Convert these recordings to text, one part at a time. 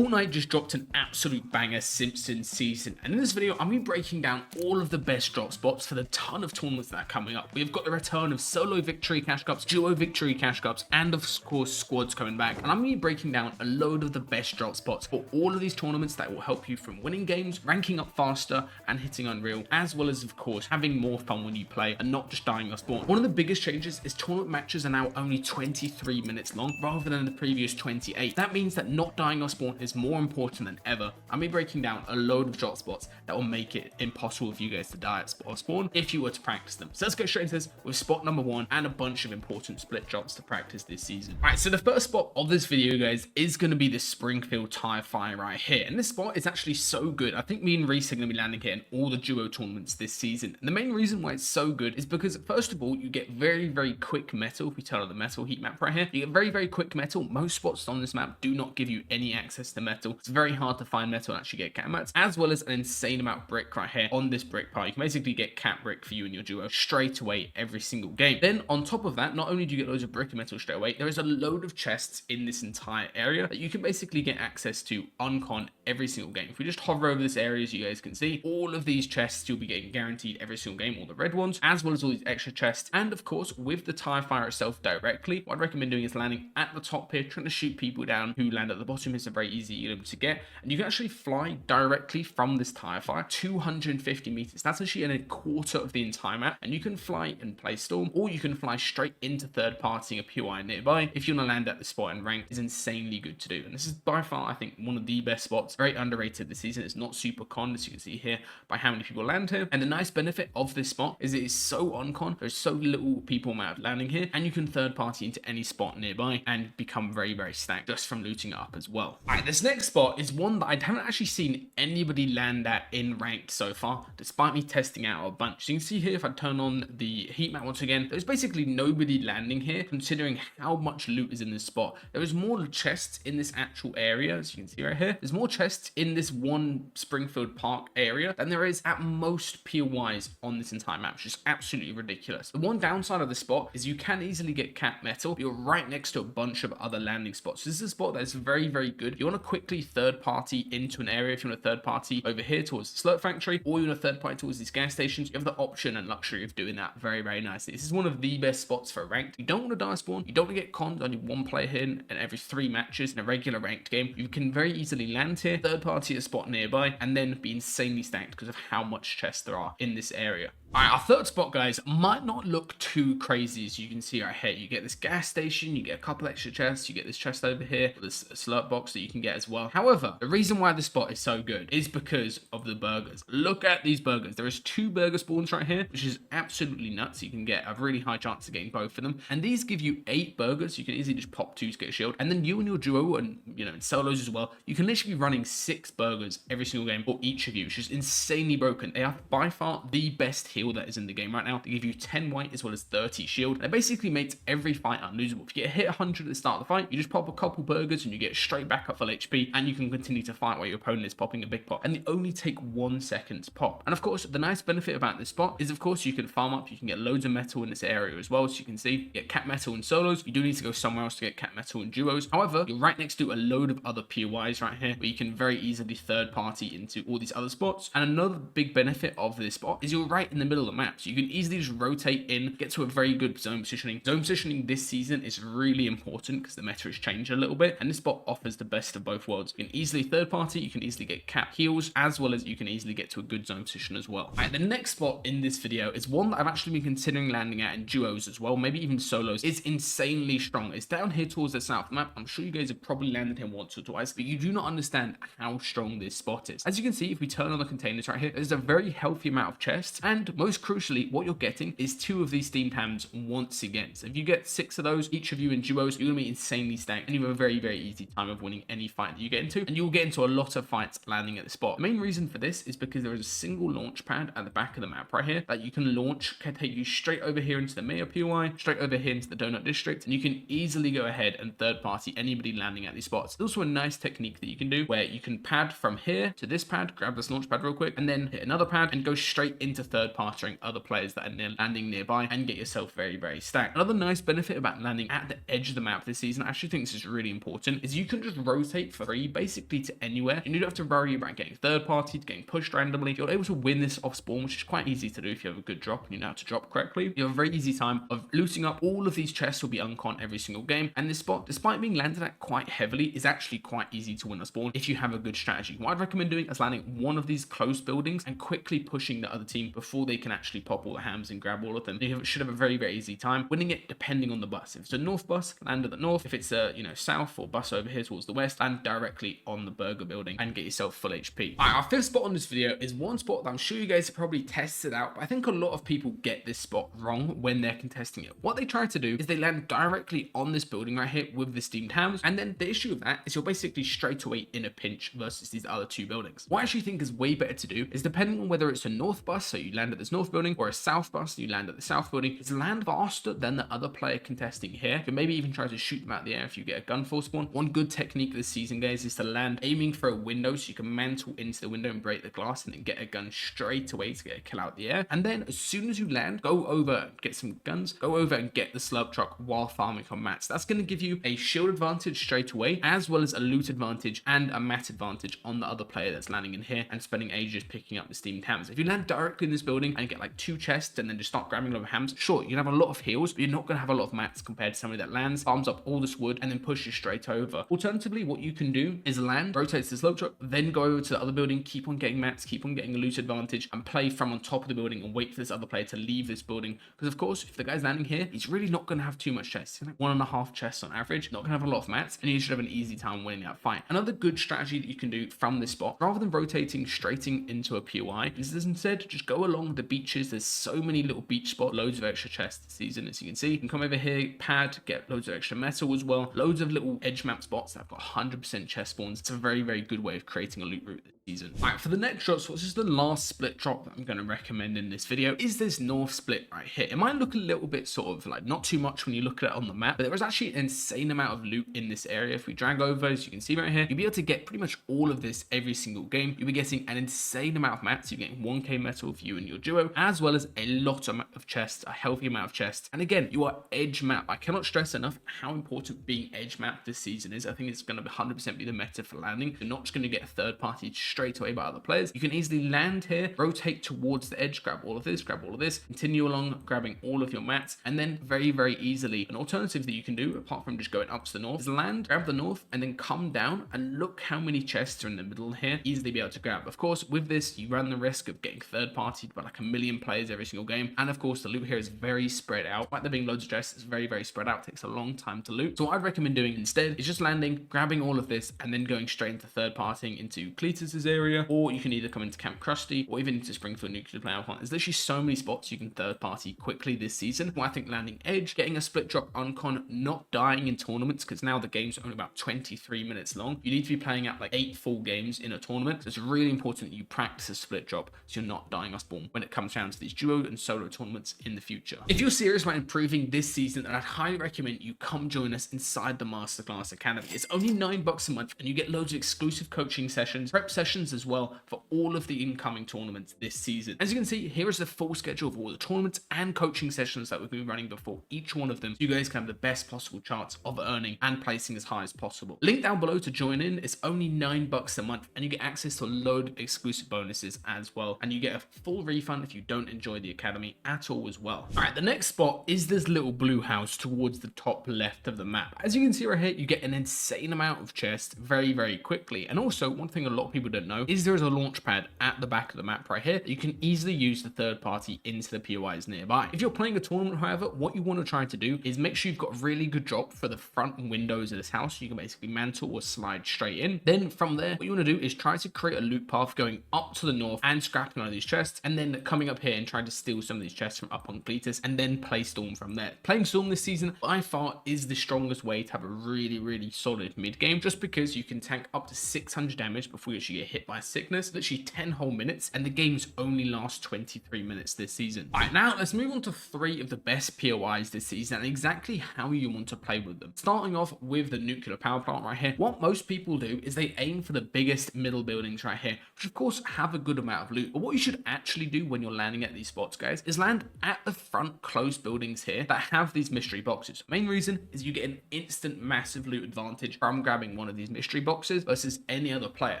Fortnite just dropped an absolute banger Simpsons season, and in this video I'm going to be breaking down all of the best drop spots for the ton of tournaments that are coming up. We've got the return of solo victory cash cups, duo victory cash cups, and of course squads coming back, and I'm going to be breaking down a load of the best drop spots for all of these tournaments that will help you from winning games, ranking up faster, and hitting Unreal, as well as of course having more fun when you play and not just dying your spawn. One of the biggest changes is tournament matches are now only 23 minutes long rather than the previous 28. That means that not dying your spawn is more important than ever. I'm breaking down a load of drop spots that will make it impossible for you guys to die at spawn if you were to practice them. So let's go straight into this with spot number 1 and a bunch of important split drops to practice this season. Alright, so the first spot of this video, guys, is going to be the Springfield tire fire right here. And this spot is actually so good. I think me and Reese are going to be landing here in all the duo tournaments this season. And the main reason why it's so good is because, first of all, you get very quick metal. If we turn on the metal heat map right here, you get very quick metal. Most spots on this map do not give you any access to metal. It's very hard to find metal and actually get cat mats, as well as an insane amount of brick right here on this brick part. You can basically get cat brick for you and your duo straight away every single game. Then on top of that, not only do you get loads of brick and metal straight away, there is a load of chests in this entire area that you can basically get access to uncon every single game. If we just hover over this area, as you guys can see, all of these chests you'll be getting guaranteed every single game, all the red ones, as well as all these extra chests. And of course, with the tire fire itself directly, what I'd recommend doing is landing at the top here, trying to shoot people down who land at the bottom. It's a very easy item to get, and you can actually fly directly from this tire fire 250 meters. That's actually in a quarter of the entire map, and you can fly and play storm, or you can fly straight into third party a POI nearby. If you want to land at the spot and rank, is insanely good to do, and this is by far, I think, one of the best spots. Very underrated this season. It's not super con, as you can see here by how many people land here, and the nice benefit of this spot is it is so uncon. There's so little people landing here, and you can third party into any spot nearby and become very stacked just from looting it up as well. Alright, this next spot is one that I haven't actually seen anybody land at in ranked so far, despite me testing out a bunch. So you can see here, if I turn on the heat map once again, there's basically nobody landing here, considering how much loot is in this spot. There is more chests in this actual area, as you can see right here. There's more chests in this one Springfield Park area than there is at most POIs on this entire map, which is absolutely ridiculous. The one downside of the spot is you can easily get cat metal, but you're right next to a bunch of other landing spots. So this is a spot that is very good. You want to quickly third party into an area. If you want to third party over here towards the slurp factory, or you want to third party towards these gas stations, you have the option and luxury of doing that very nicely. This is one of the best spots for ranked. You don't want to die spawn, you don't want to get conned, only one player here in every 3 matches in a regular ranked game. You can very easily land here, third party a spot nearby, and then be insanely stacked because of how much chests there are in this area. Alright, our third spot, guys, might not look too crazy, as you can see right here. You get this gas station, you get a couple extra chests, you get this chest over here, this slurp box that you can get as well. However, the reason why this spot is so good is because of the burgers. Look at these burgers. There is 2 burger spawns right here, which is absolutely nuts. You can get a really high chance of getting both of them, and these give you 8 burgers. You can easily just pop 2 to get a shield, and then you and your duo, and in solos as well, you can literally be running 6 burgers every single game for each of you, which is insanely broken. They are by far the best heal that is in the game right now. They give you 10 white as well as 30 shield, and it basically makes every fight unlosable. If you get hit 100 at the start of the fight, you just pop a couple burgers and you get straight back up full HP, and you can continue to fight while your opponent is popping a big pop, and they only take 1 second to pop. And of course, the nice benefit about this spot is, of course, you can farm up. You can get loads of metal in this area as well. So you can see, you get cat metal in solos. You do need to go somewhere else to get cat metal in duos. However, you're right next to a load of other POIs right here, where you can very easily third party into all these other spots. And another big benefit of this spot is you're right in the middle of the map, so you can easily just rotate in, get to a very good zone positioning. Zone positioning this season is really important because the meta has changed a little bit, and this spot offers the best of both worlds. You can easily third party, you can easily get cap heals, as well as you can easily get to a good zone position as well. Alright, the next spot in this video is one that I've actually been considering landing at in duos as well, maybe even solos. It's insanely strong. It's down here towards the south map. I'm sure you guys have probably landed here once or twice, but you do not understand how strong this spot is. As you can see, if we turn on the containers right here, there's a very healthy amount of chests, and most crucially, what you're getting is 2 of these steam pans once again. So if you get 6 of those, each of you in duos, you're going to be insanely stacked, and you have a very easy time of winning any fight that you get into, and you'll get into a lot of fights landing at the spot. The main reason for this is because there is a single launch pad at the back of the map right here that you can launch, can take you straight over here into the Manor POI, straight over here into the Donut District, and you can easily go ahead and third party anybody landing at these spots. There's also a nice technique that you can do where you can pad from here to this pad, grab this launch pad real quick, and then hit another pad and go straight into third party bartering other players that are landing nearby and get yourself very, very stacked. Another nice benefit about landing at the edge of the map this season, I actually think this is really important, is you can just rotate for free basically to anywhere. You don't have to worry about getting third party, getting pushed randomly. You're able to win this off spawn, which is quite easy to do if you have a good drop and you know how to drop correctly. You have a very easy time of looting up. All of these chests will be uncon every single game, and this spot, despite being landed at quite heavily, is actually quite easy to win a spawn if you have a good strategy. What I'd recommend doing is landing one of these close buildings and quickly pushing the other team before they can actually pop all the hams and grab all of them. You should have a very, very easy time winning it depending on the bus. If it's a north bus, land at the north. If it's a south or bus over here towards the west, land directly on the burger building and get yourself full HP. Alright, our fifth spot on this video is one spot that I'm sure you guys have probably tested out, but I think a lot of people get this spot wrong when they're contesting it. What they try to do is they land directly on this building right here with the steamed hams, and then the issue with that is you're basically straight away in a pinch versus these other two buildings. What I actually think is way better to do is, depending on whether it's a north bus, so you land at this north building, or a south bus, you land at the south building, is land faster than the other player contesting here. You can maybe even try to shoot them out of the air if you get a gun full spawn. One good technique this season, guys, is to land aiming for a window so you can mantle into the window and break the glass and then get a gun straight away to get a kill out of the air. And then as soon as you land, go over and get some guns, go over and get the slurp truck while farming on mats. That's going to give you a shield advantage straight away, as well as a loot advantage and a mat advantage on the other player that's landing in here and spending ages picking up the steamed hams. If you land directly in this building and get like 2 chests and then just start grabbing a lot of hams, sure, you can have a lot of heals, but you're not going to have a lot of mats compared to somebody that lands, farms up all this wood, and then pushes straight over. Alternatively, what you can do is land, rotate to the slope truck, then go over to the other building, keep on getting mats, keep on getting a loot advantage, and play from on top of the building and wait for this other player to leave this building. Because of course, if the guy's landing here, he's really not going to have too much chests. He's like 1.5 chests on average, not going to have a lot of mats, and you should have an easy time winning that fight. Another good strategy that you can do from this spot, rather than rotating straight into a POI, is instead just go along the beaches. There's so many little beach spots, loads of extra chests this season, as you can see. You can come over here, pad, get loads of extra metal as well, loads of little edge map spots that have got 100% chest spawns. It's a very, very good way of creating a loot route this season. All right, for the next drop, so this is the last split drop that I'm going to recommend in this video, is this north split right here. It might look a little bit sort of like not too much when you look at it on the map, but there is actually an insane amount of loot in this area. If we drag over, as you can see right here, you'll be able to get pretty much all of this every single game. You'll be getting an insane amount of mats. You're getting 1k metal for you and your duo, as well as a lot of chests, a healthy amount of chests. And again, you are edge map. I cannot stress enough how important being edge map this season is. I think it's going to 100% be the meta for landing. You're not just going to get a third party straight away by other players. You can easily land here, rotate towards the edge, grab all of this, continue along, grabbing all of your mats, and then very, very easily, an alternative that you can do, apart from just going up to the north, is land, grab the north, and then come down, and look how many chests are in the middle here, easily be able to grab. Of course, with this, you run the risk of getting third partied by like 1 million players every single game, and of course, the loot here is very spread out. Like there being loads of chests, it's very, very spread out, takes a long time to loot. So what I'd recommend doing instead is just landing, grabbing all of this, and then going straight into third partying into Cletus's area, or you can either come into Camp Krusty, or even into Springfield Nuclear Power Plant. There's literally so many spots you can third party quickly this season. Well, I think landing edge, getting a split drop uncon, not dying in tournaments, because now the game's only about 23 minutes long. You need to be playing at like 8 full games in a tournament. So it's really important that you practice a split drop so you're not dying off spawn when it comes down to these duo and solo tournaments in the future. If you're serious about improving this season, then I'd highly recommend you come join us inside the Masterclass Academy. It's only $9 a month, and you get loads of exclusive coaching sessions, prep sessions as well for all of the incoming tournaments this season. As you can see, here is the full schedule of all the tournaments and coaching sessions that we've been running before each one of them, so you guys can have the best possible chance of earning and placing as high as possible. Link down below to join in. It's only $9 a month, and you get access to a load of exclusive bonuses as well, and you get a full refund if you don't enjoy the academy at all as well. All right, the next spot is this little blue house towards the top left of the map. As you can see right here, you get an insane amount of chests very, very quickly. And also, one thing a lot of people don't know is there is a launch pad at the back of the map right here that you can easily use the third party into the POIs nearby. If you're playing a tournament, however, what you want to try to do is make sure you've got a really good drop for the front windows of this house, so you can basically mantle or slide straight in. Then from there, what you want to do is try to create a loot path going up to the north and scrapping one of these chests, and then coming up here and trying to steal some of these chests from up on Cletus, and then play Storm from there. Playing Storm this season by far is the strongest way to have a really, really solid mid game, just because you can tank up to 600 damage before you actually get hit by sickness, literally 10 whole minutes, and the games only last 23 minutes this season. All right, now let's move on to 3 of the best POIs this season and exactly how you want to play with them. Starting off with the nuclear power plant right here, what most people do is they aim for the biggest middle buildings right here, which of course have a good amount of loot, but what you should actually do when when you're landing at these spots, guys, is land at the front closed buildings here that have these mystery boxes. Main reason is you get an instant massive loot advantage from grabbing one of these mystery boxes versus any other player.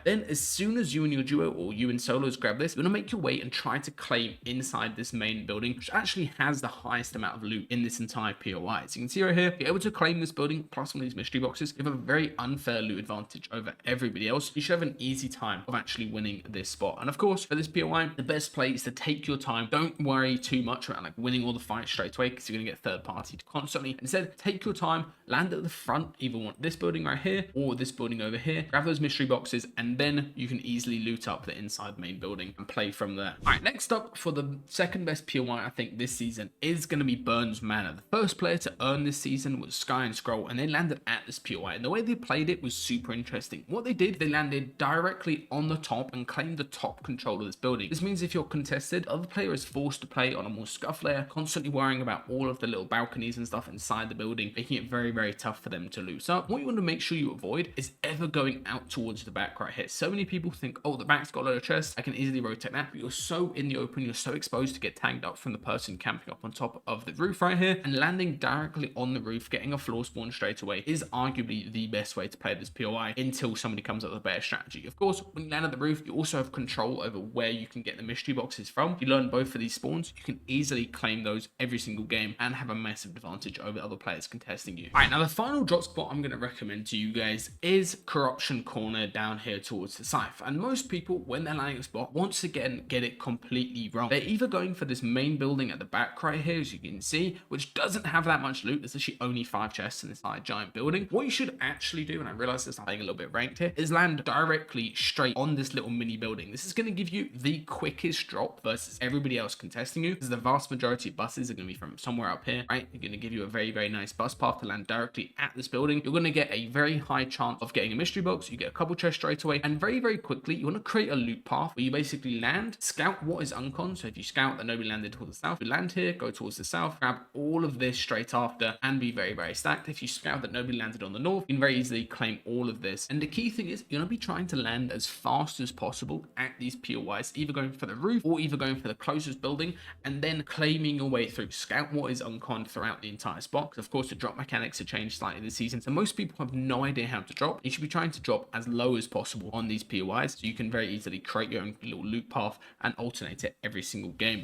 Then as soon as you and your duo or you and solos grab this, you're gonna make your way and try to claim inside this main building, which actually has the highest amount of loot in this entire POI. As you can see right here, you're able to claim this building plus one of these mystery boxes. You have a very unfair loot advantage over everybody else. You should have an easy time of actually winning this spot. And of course, for this POI, the best play is to take your time. Don't worry too much about like winning all the fights straight away, because you're gonna get third party constantly. Instead, take your time, land at the front, either want this building right here or this building over here, grab those mystery boxes, and then you can easily loot up the inside main building and play from there. All right, next up for the second best POI I think this season is going to be Burns Manor. The first player to earn this season was Sky and Scroll, and they landed at this POI, and the way they played it was super interesting. What they did, they landed directly on the top and claimed the top control of this building. This means if you're contested, the other player is forced to play on a more scuff layer, constantly worrying about all of the little balconies and stuff inside the building, making it very, very tough for them to loot up. What you want to make sure you avoid is ever going out towards the back right here. So many people think, oh, the back's got a load of chests, I can easily rotate that, but you're so in the open, you're so exposed to get tagged up from the person camping up on top of the roof right here, and landing directly on the roof, getting a floor spawn straight away is arguably the best way to play this POI until somebody comes up with a better strategy. Of course, when you land at the roof, you also have control over where you can get the mystery boxes from. If you learn both of these spawns, you can easily claim those every single game and have a massive advantage over other players contesting you. All right, now the final drop spot I'm going to recommend to you guys is Corruption Corner down here towards the scythe. And most people, when they're landing a spot, once again get it completely wrong. They're either going for this main building at the back right here, as you can see, which doesn't have that much loot. There's actually only 5 chests in this giant building. What you should actually do, and I realize this, I'm playing a little bit ranked here, is land directly straight on this little mini building. This is going to give you the quickest drop versus everybody else contesting you, because the vast majority of buses are going to be from somewhere up here, right? They're going to give you a very, very nice bus path to land directly at this building. You're going to get a very high chance of getting a mystery box. You get a couple chests straight away, and very, very quickly, you want to create a loot path where you basically land, scout what is uncon. So if you scout that nobody landed towards the south, you land here, go towards the south, grab all of this straight after, and be very, very stacked. If you scout that nobody landed on the north, you can very easily claim all of this. And the key thing is, you're going to be trying to land as fast as possible at these POIs, either going for the roof or either going for the closest building, and then claiming your way through. Scout what is uncon throughout the entire spot. Of course, the drop mechanics have changed slightly this season, so most people have no idea how to drop. You should be trying to drop as low as possible on these POIs, so you can very easily create your own little loot path and alternate it every single game.